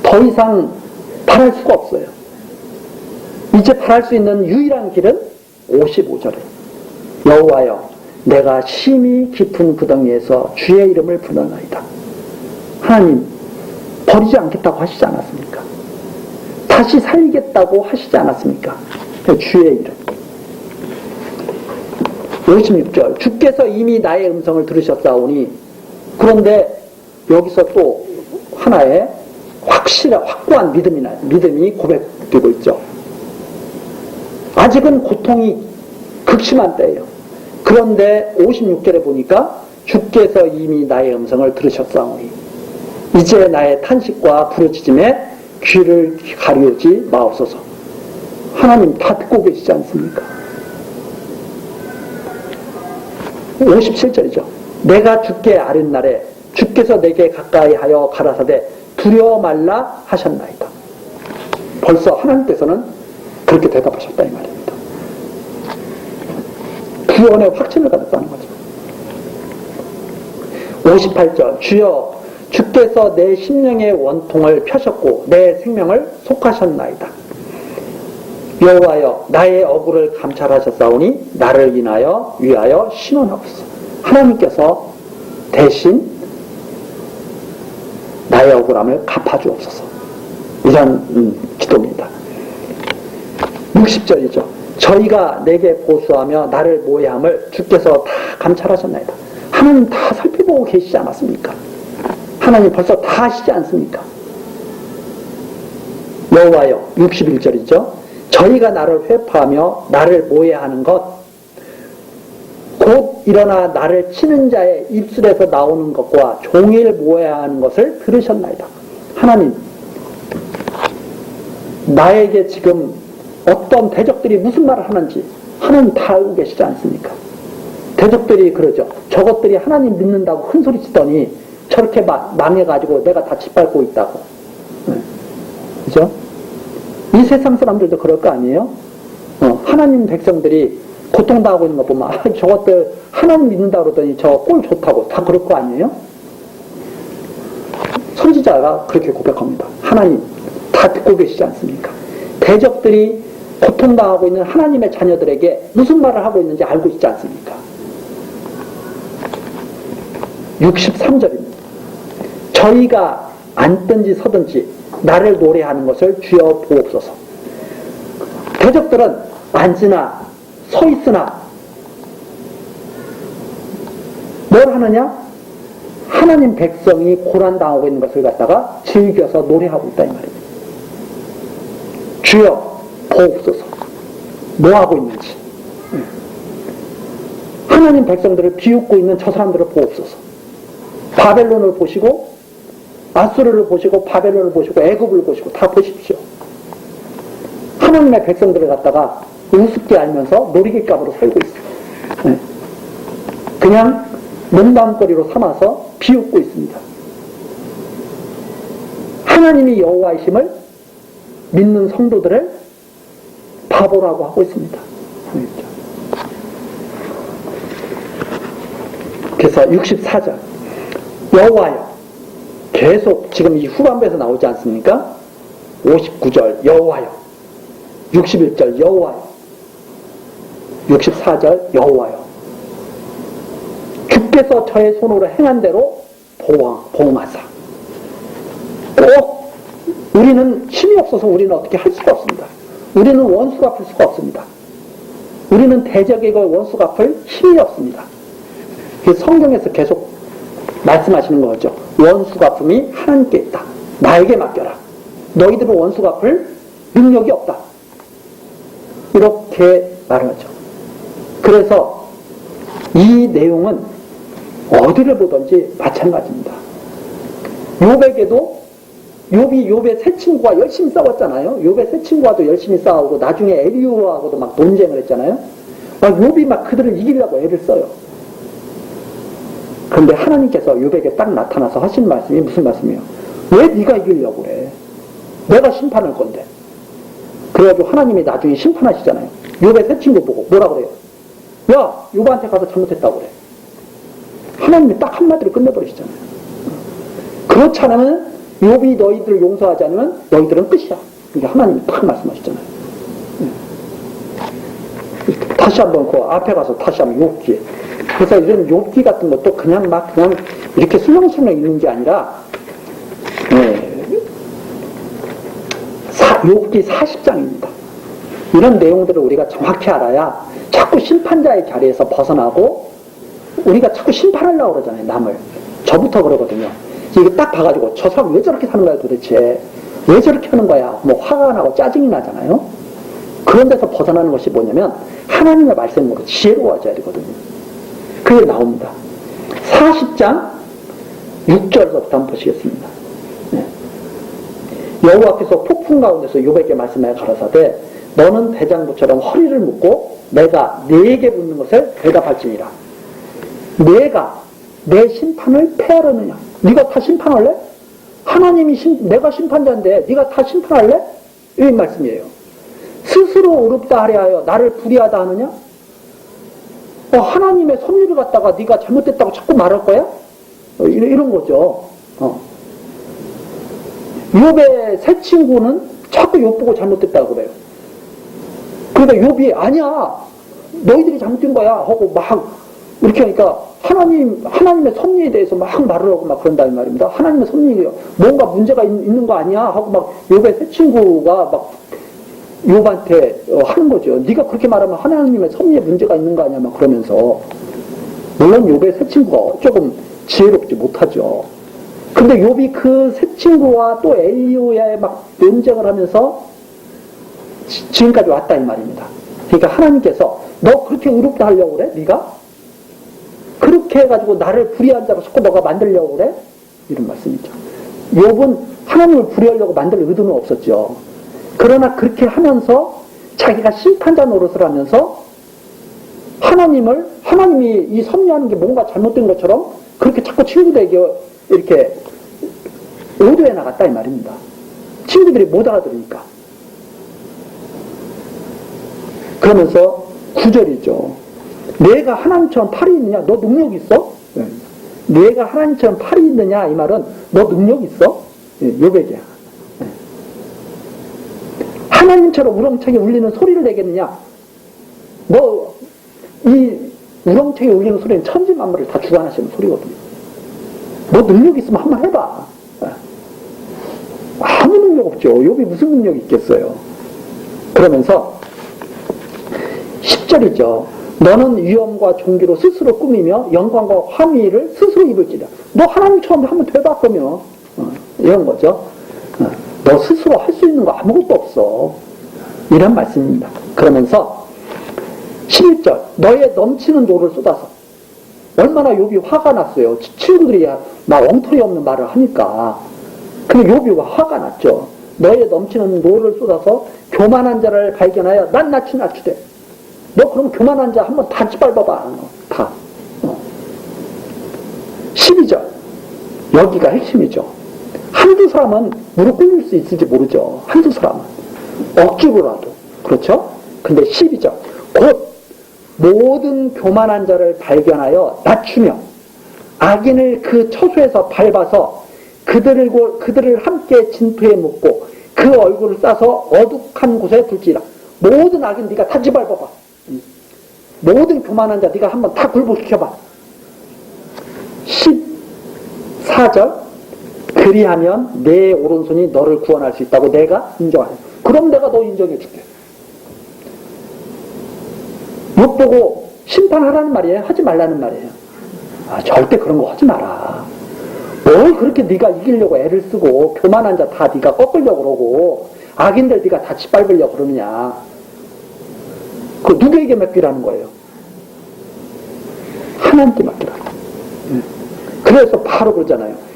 더 이상 바랄 수가 없어요. 이제 바랄 수 있는 유일한 길은 55절에 여호와여, 내가 심히 깊은 구덩이에서 주의 이름을 불렀나이다. 하나님 버리지 않겠다고 하시지 않았습니까? 다시 살리겠다고 하시지 않았습니까? 주의 이름. 56절 주께서 이미 나의 음성을 들으셨사오니, 그런데 여기서 또 하나의 확고한 믿음이 고백되고 있죠. 아직은 고통이 극심한 때예요. 그런데 56절에 보니까 주께서 이미 나의 음성을 들으셨사오니 이제 나의 탄식과 부르짖음에 귀를 가리우지 마옵소서. 하나님 다 듣고 계시지 않습니까? 57절이죠. 내가 주께 아뢰는 날에 주께서 내게 가까이 하여 가라사대 두려워 말라 하셨나이다. 벌써 하나님께서는 그렇게 대답하셨다 이 말입니다. 구원의 확신을 가졌다는 거죠. 58절 주여, 주께서 내 심령의 원통을 펴셨고 내 생명을 속하셨나이다. 여호와여, 나의 억울을 감찰하셨사오니 나를 위하여 신원하옵소서. 하나님께서 대신 나의 억울함을 갚아주옵소서. 이런 기도입니다. 60절이죠. 저희가 내게 보수하며 나를 모해함을 주께서 다 감찰하셨나이다. 하나님 다 살펴보고 계시지 않았습니까? 하나님 벌써 다 하시지 않습니까? 여호와여, 61절이죠. 저희가 나를 회파하며 나를 모해하는 것, 곧 일어나 나를 치는 자의 입술에서 나오는 것과 종일 모해하는 것을 들으셨나이다. 하나님, 나에게 지금 어떤 대적들이 무슨 말을 하는지 하나님 다 알고 계시지 않습니까? 대적들이 그러죠. 저것들이 하나님 믿는다고 큰소리 치더니 저렇게 망해가지고 내가 다 짓밟고 있다고. 그죠? 이 세상 사람들도 그럴 거 아니에요? 하나님 백성들이 고통당하고 있는 거 보면 저것들 하나님 믿는다 그러더니 저 꼴 좋다고 다 그럴 거 아니에요? 선지자가 그렇게 고백합니다. 하나님 다 듣고 계시지 않습니까? 대적들이 고통당하고 있는 하나님의 자녀들에게 무슨 말을 하고 있는지 알고 있지 않습니까? 63절입니다. 저희가 앉든지 서든지 나를 노래하는 것을 주여 보옵소서. 대적들은 앉으나 서 있으나 뭘 하느냐? 하나님 백성이 고난당하고 있는 것을 갖다가 즐겨서 노래하고 있다 이 말입니다. 주여 보옵소서. 뭐 하고 있는지. 하나님 백성들을 비웃고 있는 저 사람들을 보옵소서. 바벨론을 보시고 아수르를 보시고 바벨론을 보시고 애굽을 보시고 다 보십시오. 하나님의 백성들을 갖다가 우습게 알면서 놀이기감으로 살고 있어요. 그냥 농담거리로 삼아서 비웃고 있습니다. 하나님이 여호와이심을 믿는 성도들을 바보라고 하고 있습니다. 그래서 64절 여호와여, 계속 지금 이 후반부에서 나오지 않습니까? 59절 여호와여, 61절 여호와여, 64절 여호와여, 주께서 저의 손으로 행한 대로 보응하사. 꼭 우리는 힘이 없어서 우리는 어떻게 할 수가 없습니다. 우리는 원수 갚을 수가 없습니다. 우리는 대적에게 원수 갚을 힘이 없습니다. 그래서 성경에서 계속 말씀하시는 거죠. 원수 갚음이 하나님께 있다. 나에게 맡겨라. 너희들은 원수 갚을 능력이 없다. 이렇게 말하죠. 그래서 이 내용은 어디를 보든지 마찬가지입니다. 욥에게도 욥의 세 친구가 열심히 싸웠잖아요. 욥의 세 친구와도 열심히 싸우고 나중에 엘리후하고도 막 논쟁을 했잖아요. 욥이 막 그들을 이기려고 애를 써요. 그런데 하나님께서 욥에게 딱 나타나서 하신 말씀이 무슨 말씀이에요? 왜 네가 이기려고 그래? 내가 심판할 건데. 그래가지고 하나님이 나중에 심판하시잖아요. 욥의 세 친구 보고 뭐라 그래요? 야, 욥한테 가서 잘못했다고 그래. 하나님이 딱 한마디로 끝내버리시잖아요. 그렇지 않으면 욥이 너희들을 용서하지 않으면 너희들은 끝이야. 이게 하나님이 딱 말씀하시잖아요. 다시 한번 그 앞에 가서 다시 한번 욥기. 그래서 이런 욥기 같은 것도 그냥 이렇게 술렁술렁 있는 게 아니라 욥기 40장입니다. 이런 내용들을 우리가 정확히 알아야 자꾸 심판자의 자리에서 벗어나고 우리가 자꾸 심판하려고 그러잖아요. 남을. 저부터 그러거든요. 이게 딱 봐가지고 저 사람 왜 저렇게 사는 거야 도대체, 왜 저렇게 하는 거야, 뭐 화가 나고 짜증이 나잖아요. 그런 데서 벗어나는 것이 뭐냐면 하나님의 말씀으로 지혜로워져야 되거든요. 그게 나옵니다. 40장 6절부터 한번 보시겠습니다. 네. 여호와께서 폭풍 가운데서 욥에게 말씀하여 가라사대 너는 대장부처럼 허리를 묶고 내가 네게 묻는 것을 대답할지니라. 내 심판을 패하려느냐? 네가 다 심판할래? 내가 심판자인데 네가 다 심판할래? 이 말씀이에요. 스스로 의롭다 하려 하여 나를 불의하다 하느냐? 하나님의 섭리를 갖다가 네가 잘못됐다고 자꾸 말할 거야? 이런 거죠. 욥의 새 친구는 자꾸 욥 보고 잘못됐다고 그래요. 그러니까 욥이 아니야, 너희들이 잘못된 거야 하고 막 이렇게 하니까 하나님의 섭리에 대해서 막 말을 하고 막 그런다는 말입니다. 하나님의 섭리가 뭔가 문제가 있는 거 아니야 하고 막 욥의 새 친구가 막 욥한테 하는 거죠. 네가 그렇게 말하면 하나님의 섭리에 문제가 있는 거 아니야 막 그러면서. 물론 욥의 새 친구가 조금 지혜롭지 못하죠. 근데 욥이 그 새 친구와 또 엘리후에 막 논쟁을 하면서 지금까지 왔다 이 말입니다. 그러니까 하나님께서 너 그렇게 의롭다 하려고 그래? 네가? 그렇게 해가지고 나를 불의한 자로 자꾸 너가 만들려고 그래? 이런 말씀이죠. 욥은 하나님을 불의하려고 만들 의도는 없었죠. 그러나 그렇게 하면서 자기가 심판자 노릇을 하면서 하나님이 이 섭리하는 게 뭔가 잘못된 것처럼 그렇게 자꾸 친구들에게 이렇게 오도해 나갔다 이 말입니다. 친구들이 못 알아들으니까. 그러면서 9절이죠. 내가 하나님처럼 팔이 있느냐? 너 능력 있어? 내가 하나님처럼 팔이 있느냐? 이 말은 너 능력 있어? 욥에게. 하나님처럼 우렁차게 울리는 소리를 내겠느냐? 너 이 우렁차게 울리는 소리는 천지만물을 다 주관하시는 소리거든요. 너 능력 있으면 한번 해봐. 아무 능력 없죠. 욥이 무슨 능력이 있겠어요. 그러면서 10절이죠. 너는 위엄과 존귀로 스스로 꾸미며 영광과 화미를 스스로 입을지라. 너 하나님처럼 한번 돼봐 그러면 이런 거죠. 너 스스로 할 수 있는 거 아무것도 없어. 이런 말씀입니다. 그러면서 11절 너의 넘치는 노를 쏟아서. 얼마나 욥이 화가 났어요. 친구들이 막 엉터리 없는 말을 하니까. 근데 욥이 화가 났죠. 너의 넘치는 노를 쏟아서 교만한 자를 발견하여 난 낮추되. 너 그럼 교만한 자 한번 다 짓밟아봐. 다. 12절 여기가 핵심이죠. 한두 사람은 무릎 꿇릴 수 있을지 모르죠. 한두 사람은. 억지로라도. 그렇죠? 근데 12절. 곧 모든 교만한 자를 발견하여 낮추며 악인을 그 처소에서 밟아서 그들을 함께 진토에 묻고 그 얼굴을 싸서 어둑한 곳에 둘지라. 모든 악인 네가 다 짓밟아봐. 모든 교만한 자 네가 한번 다 굴복시켜봐. 14절. 그리하면 내 오른손이 너를 구원할 수 있다고 내가 인정하네. 그럼 내가 너 인정해 줄게. 못 보고 심판하라는 말이에요? 하지 말라는 말이에요? 절대 그런 거 하지 마라. 뭘 그렇게 네가 이기려고 애를 쓰고 교만한 자 다 네가 꺾으려고 그러고 악인들 네가 다 짓밟으려고 그러느냐. 그 누구에게 맡기라는 거예요? 하나님께 맡기라는 거예요. 그래서 바로 그러잖아요.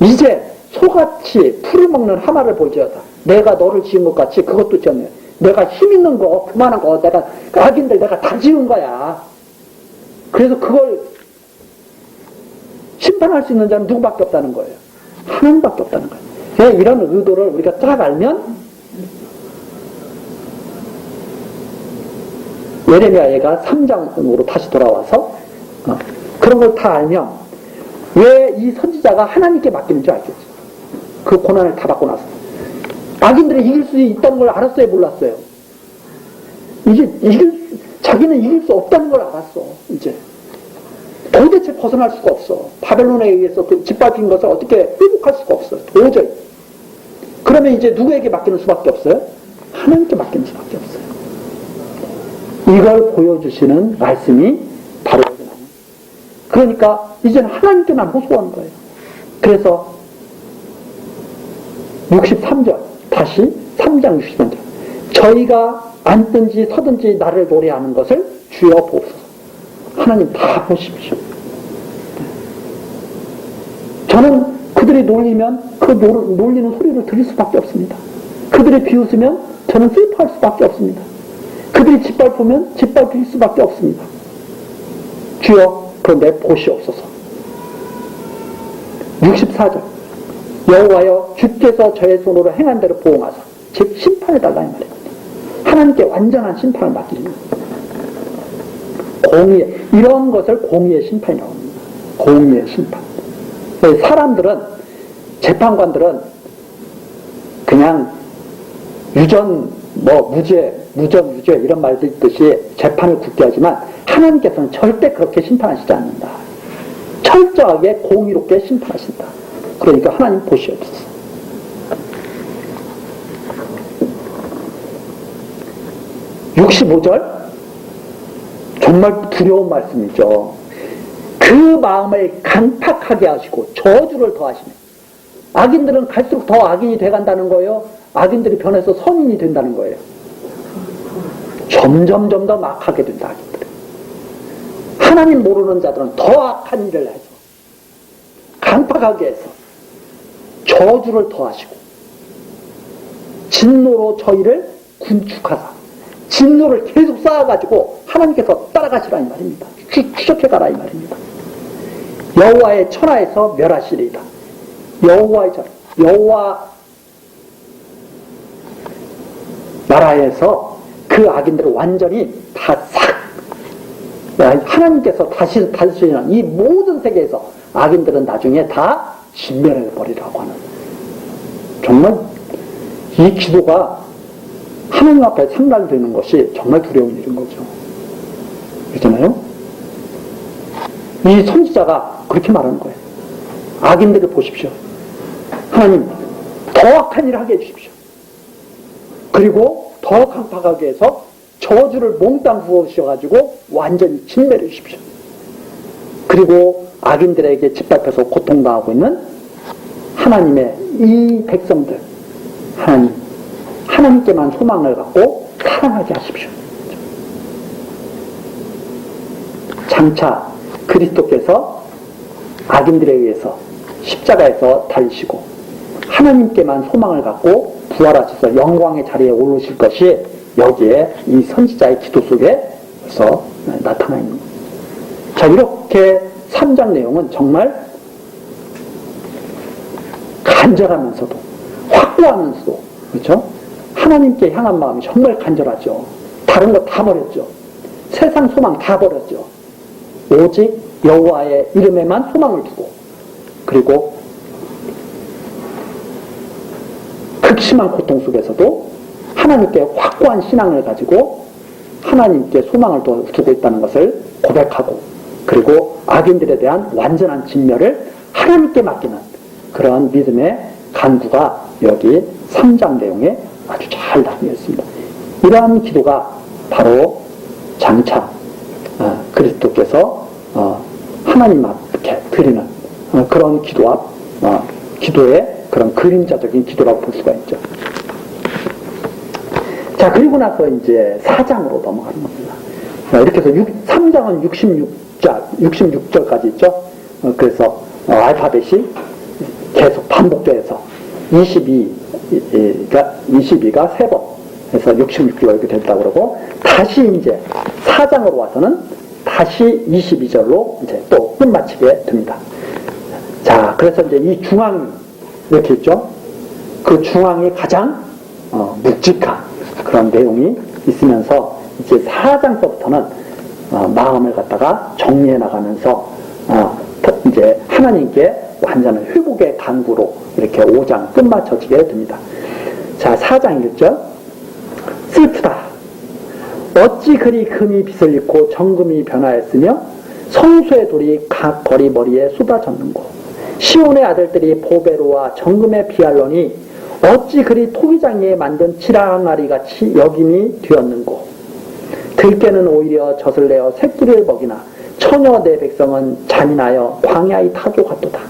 이제 소같이 풀을 먹는 하마를 볼지어다. 내가 너를 지은 것 같이 그것도 지었네. 내가 힘 있는 거, 그만한 거, 내가 악인들 내가 다 지은 거야. 그래서 그걸 심판할 수 있는 자는 누구밖에 없다는 거예요. 하나님밖에 없다는 거예요. 이런 의도를 우리가 딱 알면 예레미야 얘가 3장으로 다시 돌아와서 그런 걸 다 알면 왜 이 선지자가 하나님께 맡기는 줄 알겠지. 그 고난을 다 받고 나서 악인들이 이길 수 있다는 걸 알았어요, 몰랐어요? 자기는 이길 수 없다는 걸 알았어. 이제 도대체 벗어날 수가 없어. 바벨론에 의해서 그 짓밟힌 것을 어떻게 회복할 수가 없어. 도저히. 그러면 이제 누구에게 맡기는 수밖에 없어요? 하나님께 맡기는 수밖에 없어요. 이걸 보여주시는 말씀이 바로 여기 나옵니다. 그러니까 이제는 하나님께만 호소하는 거예요. 그래서 63절 다시 3장 63절 저희가 앉든지 서든지 나를 노래하는 것을 주여 보소서. 하나님 다 보십시오. 저는 그들이 놀리면 그 놀리는 소리를 들을 수밖에 없습니다. 그들이 비웃으면 저는 슬퍼할 수밖에 없습니다. 그들이 짓밟으면 짓밟힐 수밖에 없습니다. 주여 그런데 보시옵소서. 64절 여호와여 주께서 저의 손으로 행한 대로 보응하사 즉 심판해달라 이 말입니다. 하나님께 완전한 심판을 맡깁니다. 공의, 이런 것을 공의의 심판이라고 합니다. 공의의 심판. 사람들은, 재판관들은 그냥 유전, 무죄 이런 말들 있듯이 재판을 굳게 하지만 하나님께서는 절대 그렇게 심판하시지 않는다. 철저하게 공의롭게 심판하신다. 그러니까 하나님 보시옵소서. 65절 정말 두려운 말씀이죠. 그 마음을 강팍하게 하시고 저주를 더하시네. 악인들은 갈수록 더 악인이 돼간다는 거예요? 악인들이 변해서 선인이 된다는 거예요? 점점 더 악하게 된다. 악인들은. 하나님 모르는 자들은 더 악한 일을 해서 강팍하게 해서 저주를 더하시고 진노로 저희를 군축하사 진노를 계속 쌓아가지고 하나님께서 따라가시라 이 말입니다. 추적해가라 이 말입니다. 여호와의 천하에서 멸하시리이다. 여호와의 천하, 여호와 나라에서 그 악인들을 완전히 다 싹 하나님께서 다시 다스리는 이 모든 세계에서 악인들은 나중에 다 진멸해버리라고 하는, 정말 이 기도가 하나님 앞에 상달되는 것이 정말 두려운 일인 거죠. 그렇잖아요? 이 선지자가 그렇게 말하는 거예요. 악인들을 보십시오. 하나님 더 악한 일을 하게 해주십시오. 그리고 더 강팍하게 해서 저주를 몽땅 부어주셔가지고 완전히 진멸해 주십시오. 그리고 악인들에게 짓밟혀서 고통당하고 있는 하나님의 이 백성들, 하나님께만 소망을 갖고 사랑하게 하십시오. 장차 그리스도께서 악인들에 의해서 십자가에서 달리시고 하나님께만 소망을 갖고 부활하셔서 영광의 자리에 오르실 것이 여기에 이 선지자의 기도 속에서 나타나 있는 겁니다. 자, 이렇게 3장 내용은 정말 간절하면서도 확고하면서도, 그렇죠? 하나님께 향한 마음이 정말 간절하죠. 다른 거 다 버렸죠. 세상 소망 다 버렸죠. 오직 여호와의 이름에만 소망을 두고, 그리고 극심한 고통 속에서도 하나님께 확고한 신앙을 가지고 하나님께 소망을 두고 있다는 것을 고백하고, 그리고 악인들에 대한 완전한 진멸을 하나님께 맡기는 그러한 믿음의 간구가 여기 3장 내용에 아주 잘 담겨 있습니다. 이러한 기도가 바로 장차 그리스도께서 하나님 앞에 드리는 그런 기도의 그런 그림자적인 기도라고 볼 수가 있죠. 자, 그리고 나서 이제 4장으로 넘어가는 겁니다. 이렇게 해서 3장은 66절까지 있죠. 그래서 알파벳이 계속 반복돼서 22가 3번 해서 66가 이렇게 된다고 그러고, 다시 이제 4장으로 와서는 다시 22절로 이제 또 끝마치게 됩니다. 자, 그래서 이제 이 중앙 이렇게 있죠. 그 중앙이 가장 묵직한 그런 내용이 있으면서 이제 4장서부터는 마음을 갖다가 정리해 나가면서 이제 하나님께 완전한 회복의 간구로 이렇게 5장 끝마쳐지게 됩니다. 자, 4장 1절. 슬프다. 어찌 그리 금이 빛을 잃고 정금이 변화했으며 성소의 돌이 각 거리 머리에 쏟아졌는고, 시온의 아들들이 보베로와 정금의 비알론이 어찌 그리 토기장에 만든 지랑아리 같이 여김이 되었는고, 들깨는 오히려 젖을 내어 새끼를 먹이나 처녀 내 백성은 잔인하여 광야의 타조 같도다.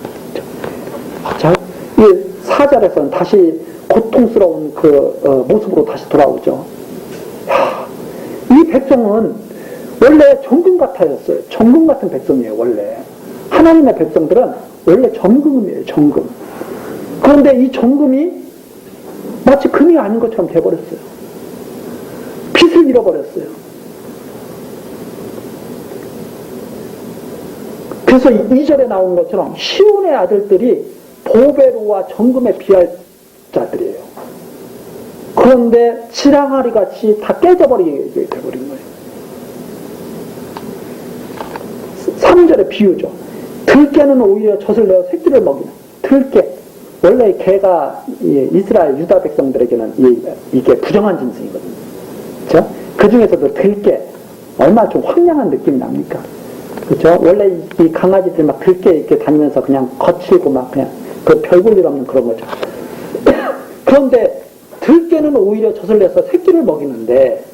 자, 이 4절에서는 다시 고통스러운 그 모습으로 다시 돌아오죠. 이 백성은 원래 정금 같아였어요. 정금 같은 백성이에요, 원래. 하나님의 백성들은 원래 정금이에요, 정금. 그런데 이 정금이 마치 금이 아닌 것처럼 돼버렸어요. 빛을 잃어버렸어요. 그래서 2절에 나온 것처럼 시온의 아들들이 보베로와 정금의 비할 자들이에요. 그런데 지랑아리 같이 다 깨져버리게 돼버린 거예요. 3절의 비유죠. 들깨는 오히려 젖을 내어 새끼를 먹이는. 들깨. 원래 개가 이스라엘 유다 백성들에게는 이게 부정한 짐승이거든요. 그렇죠? 그 중에서도 들깨. 얼마나 좀 황량한 느낌이 납니까? 그렇죠? 원래 이 강아지들 막 들깨 이렇게 다니면서 그냥 거칠고 막 그냥 그 별 볼 일 없는 그런 거죠. 그런데 들깨는 오히려 젖을 내서 새끼를 먹이는데,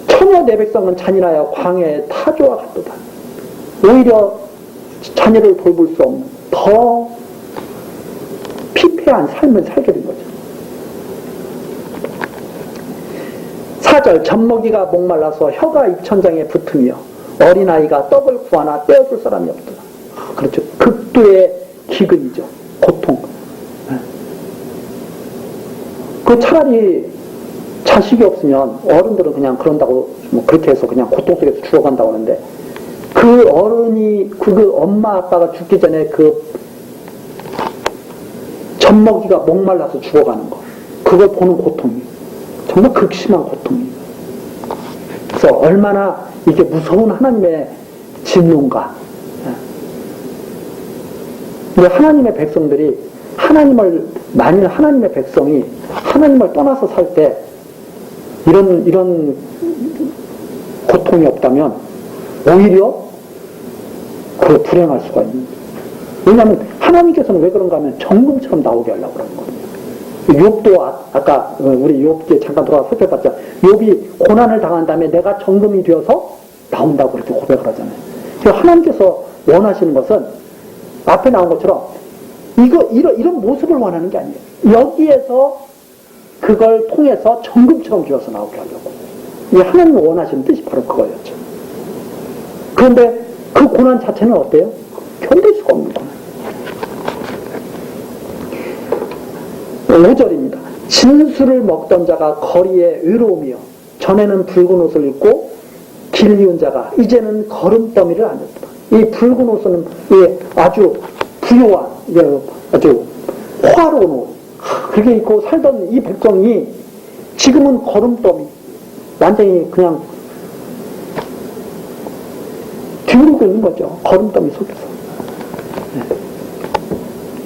처녀 내 백성은 잔인하여 광야의 타조와 같도다. 오히려 자녀를 돌볼 수 없는 더 피폐한 삶을 살게 된 거죠. 4절. 젖먹이가 목말라서 혀가 입천장에 붙으며 어린아이가 떡을 구하나 떼어줄 사람이 없더라. 그렇죠. 극도의 기근이죠. 고통. 그 차라리 자식이 없으면 어른들은 그냥 그런다고 뭐 그렇게 해서 그냥 고통 속에서 죽어간다고 하는데, 그 어른이 그 엄마 아빠가 죽기 전에 그 젖먹이가 목말라서 죽어가는 거, 그걸 보는 고통이 정말 극심한 고통이에요. 그래서 얼마나 이게 무서운 하나님의 진노인가. 근데 하나님의 백성들이 만일 하나님의 백성이 하나님을 떠나서 살 때 이런 고통이 없다면 오히려 그 불행할 수가 있는 거예요. 왜냐하면 하나님께서는 왜 그런가 하면 정금처럼 나오게 하려고 그러는 거예요. 욥도 아까 우리 욥기에 잠깐 돌아가 살펴봤죠. 욥이 고난을 당한 다음에 내가 정금이 되어서 나온다고 그렇게 고백을 하잖아요. 그래서 하나님께서 원하시는 것은 앞에 나온 것처럼 이런 모습을 원하는 게 아니에요. 여기에서 그걸 통해서 정금처럼 기어서 나오게 하려고. 이 하나님이 원하시는 뜻이 바로 그거였죠. 그런데 그 고난 자체는 어때요? 견딜 수가 없는 고난. 5절입니다. 진수를 먹던 자가 거리에 의로우며 전에는 붉은 옷을 입고 길 이은 자가 이제는 걸음더미를 안었다. 이 붉은 옷은 아주 부요한, 아주 화로운 옷, 그렇게 입고 살던 이 백성이 지금은 거름더미, 완전히 그냥 뒤무르고 있는 거죠. 거름더미 속에서.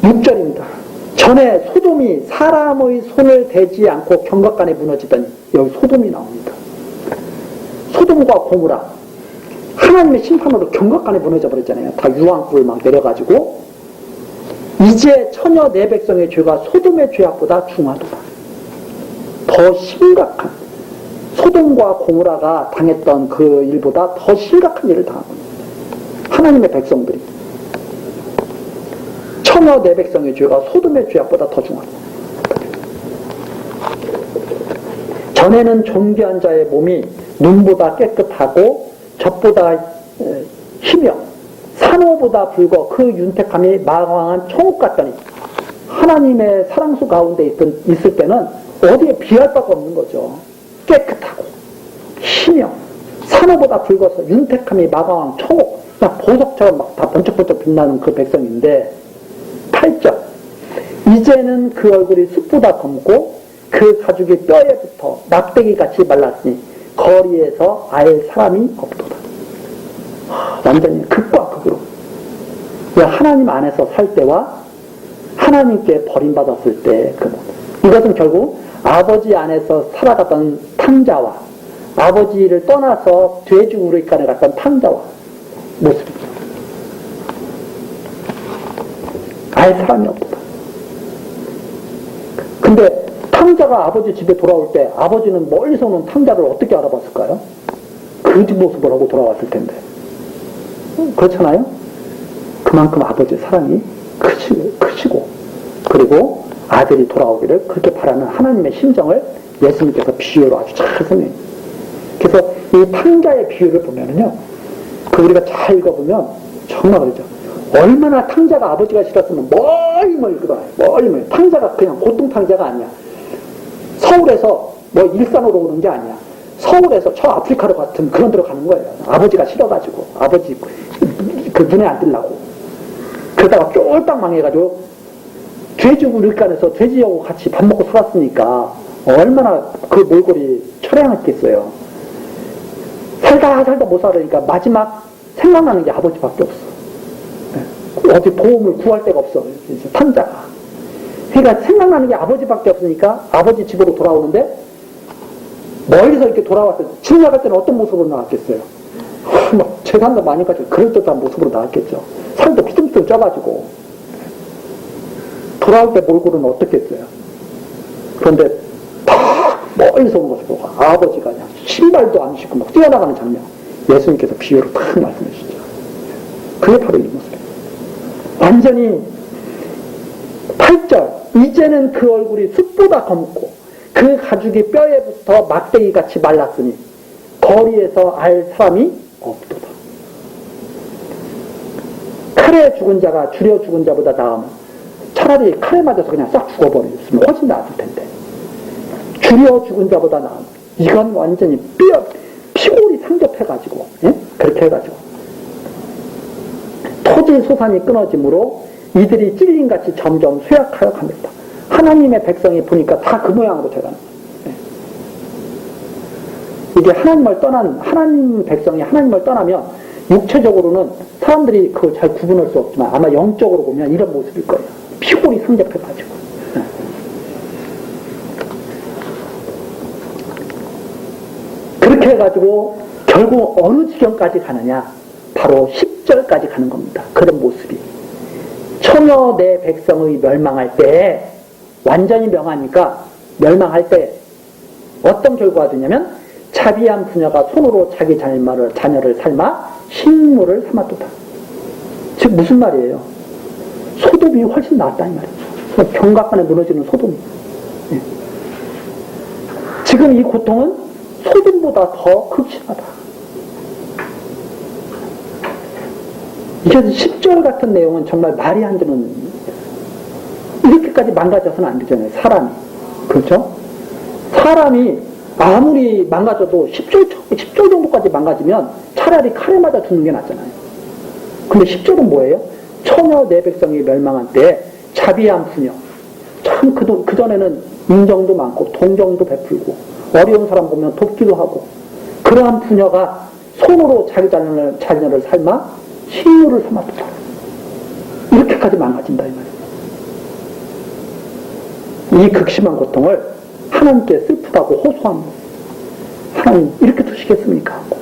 6절입니다. 전에 소돔이 사람의 손을 대지 않고 경각간에 무너지더니, 여기 소돔이 나옵니다. 소돔과 고모라, 하나님의 심판으로 경각간에 무너져 버렸잖아요. 다 유황불 막 내려가지고. 이제 처녀 내 백성의 죄가 소돔의 죄악보다 중하도다. 더 심각한, 소돔과 고모라가 당했던 그 일보다 더 심각한 일을 당하고 있습니다. 하나님의 백성들이. 처녀 내 백성의 죄가 소돔의 죄악보다 더 중하다. 전에는 존귀한 자의 몸이 눈보다 깨끗하고 젖보다 희며 산호보다 붉어 그 윤택함이 마광한 청옥 같더니, 하나님의 사랑수 가운데 있을 때는 어디에 비할 바가 없는 거죠. 깨끗하고 희며 산호보다 붉어서 윤택함이 마광한 청옥, 그냥 보석처럼 막 다 번쩍번쩍 빛나는 그 백성인데, 8절, 이제는 그 얼굴이 숯보다 검고 그 가죽이 뼈에 붙어 막대기같이 말랐으니 거리에서 알 사람이 없도다. 완전히 극과 극으로. 하나님 안에서 살 때와 하나님께 버림받았을 때 그 모습. 이것은 결국 아버지 안에서 살아갔던 탕자와 아버지를 떠나서 돼지우르간에 갔던 탕자와 모습이죠. 알 사람이 없다. 근데 탕자가 아버지 집에 돌아올 때 아버지는 멀리서 오는 탕자를 어떻게 알아봤을까요? 그 집 모습을 하고 돌아왔을 텐데. 그렇잖아요? 그만큼 아버지의 사랑이 크시고, 그리고 아들이 돌아오기를 그렇게 바라는 하나님의 심정을 예수님께서 비유로 아주 잘 설명해요. 그래서 이 탕자의 비유를 보면은요, 그 우리가 잘 읽어보면 정말 그러죠. 얼마나 탕자가 아버지가 싫었으면 멀리 끌어와요. 멀리. 탕자가 그냥 보통 탕자가 아니야. 서울에서 뭐 일산으로 오는 게 아니야. 서울에서 저 아프리카로 같은 그런 데로 가는 거예요. 아버지가 싫어가지고, 아버지 그 눈에 안 띄려고. 그러다가 쫄딱 망해가지고 돼지우르간에서 돼지하고 같이 밥 먹고 살았으니까 얼마나 그 몰골이 처량했겠어요. 살다 못 살으니까 마지막 생각나는 게 아버지밖에 없어. 어디 도움을 구할 데가 없어. 탕자가. 그러니까 생각나는 게 아버지밖에 없으니까 아버지 집으로 돌아오는데, 멀리서 이렇게 돌아왔어요. 집 나갈 때는 어떤 모습으로 나왔겠어요? 막 재산도 많이 가지고 그럴듯한 모습으로 나왔겠죠. 살도 피뚱피뚱 쪄가지고. 돌아올 때 몰골은 어떻겠어요? 그런데 딱 멀리서 온 것을 보고 아버지가 그냥 신발도 안 신고 막 뛰어나가는 장면, 예수님께서 비유로 딱 말씀해 주시죠. 그게 바로 이 모습이에요. 완전히 8절, 이제는 그 얼굴이 숯보다 검고 그 가죽이 뼈에 붙어 막대기같이 말랐으니 거리에서 알 사람이 없도다. 칼에 죽은 자가 줄여 죽은 자보다 나으면 차라리 칼에 맞아서 그냥 싹 죽어버렸으면 훨씬 나았을 텐데, 줄여 죽은 자보다 나으면 이건 완전히 피골이 상접해가지고, 예? 그렇게 해가지고 토지 소산이 끊어짐으로 이들이 찔림같이 점점 쇠약하여 갑니다. 하나님의 백성이 보니까 다 그 모양으로 돼가는 거예요. 이게 하나님 백성이 하나님을 떠나면 육체적으로는 사람들이 그걸 잘 구분할 수 없지만 아마 영적으로 보면 이런 모습일 거예요. 피골이 상접해가지고. 그렇게 해가지고 결국 어느 지경까지 가느냐? 바로 10절까지 가는 겁니다. 그런 모습이. 처녀 내 백성의 멸망할 때, 완전히 명하니까 멸망할 때 어떤 결과가 되냐면, 자비한 부녀가 손으로 자기 자녀를 삶아 식물을 삼았도다. 즉 무슨 말이에요? 소돔이 훨씬 낫다 이 말이죠. 경각간에 무너지는 소돔이. 예. 지금 이 고통은 소돔보다 더 극심하다. 이게 10절 같은 내용은 정말 말이 안 되는, 이렇게까지 망가져서는 안 되잖아요, 사람이. 그렇죠? 사람이 아무리 망가져도 10절 정도까지 망가지면 차라리 칼에 맞아 죽는 게 낫잖아요. 근데 10절은 뭐예요? 처녀 내 백성이 멸망한 때에 자비한 부녀, 참 그전에는 인정도 많고 동정도 베풀고 어려운 사람 보면 돕기도 하고 그러한 부녀가 손으로 자기 자녀를 삶아 식류를 삼았다. 이렇게까지 망가진다 이 말이에요. 이 극심한 고통을 하나님께 슬프다고 호소합니다. 하나님 이렇게 두시겠습니까? 하고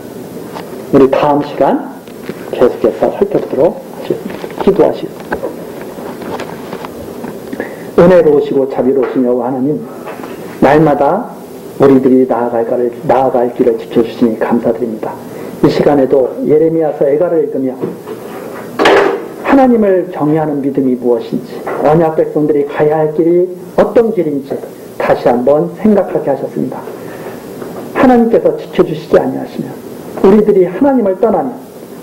우리 다음 시간 계속해서 살펴보도록 하겠습니다. 기도하시겠습니다. 은혜로우시고 자비로우신 여호와 하나님, 날마다 우리들이 나아갈 길을 지켜주시니 감사드립니다. 이 시간에도 예레미야서 애가를 읽으며 하나님을 경외하는 믿음이 무엇인지, 언약 백성들이 가야 할 길이 어떤 길인지 다시 한번 생각하게 하셨습니다. 하나님께서 지켜주시지 아니하시면 우리들이 하나님을 떠나면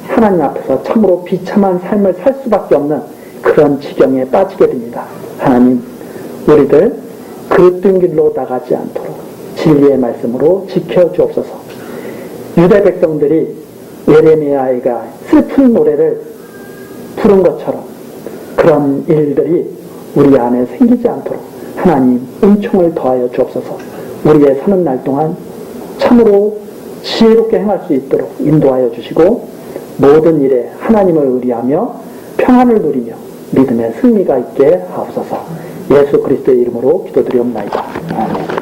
하나님 앞에서 참으로 비참한 삶을 살 수밖에 없는 그런 지경에 빠지게 됩니다. 하나님, 우리들 그릇된 길로 나가지 않도록 진리의 말씀으로 지켜주옵소서. 유대 백성들이 예레미야가 슬픈 노래를 부른 것처럼 그런 일들이 우리 안에 생기지 않도록 하나님 은총을 더하여 주옵소서. 우리의 사는 날 동안 참으로 지혜롭게 행할 수 있도록 인도하여 주시고 모든 일에 하나님을 의리하며 평안을 누리며 믿음의 승리가 있게 하옵소서. 예수 그리스도의 이름으로 기도드리옵나이다. 아멘.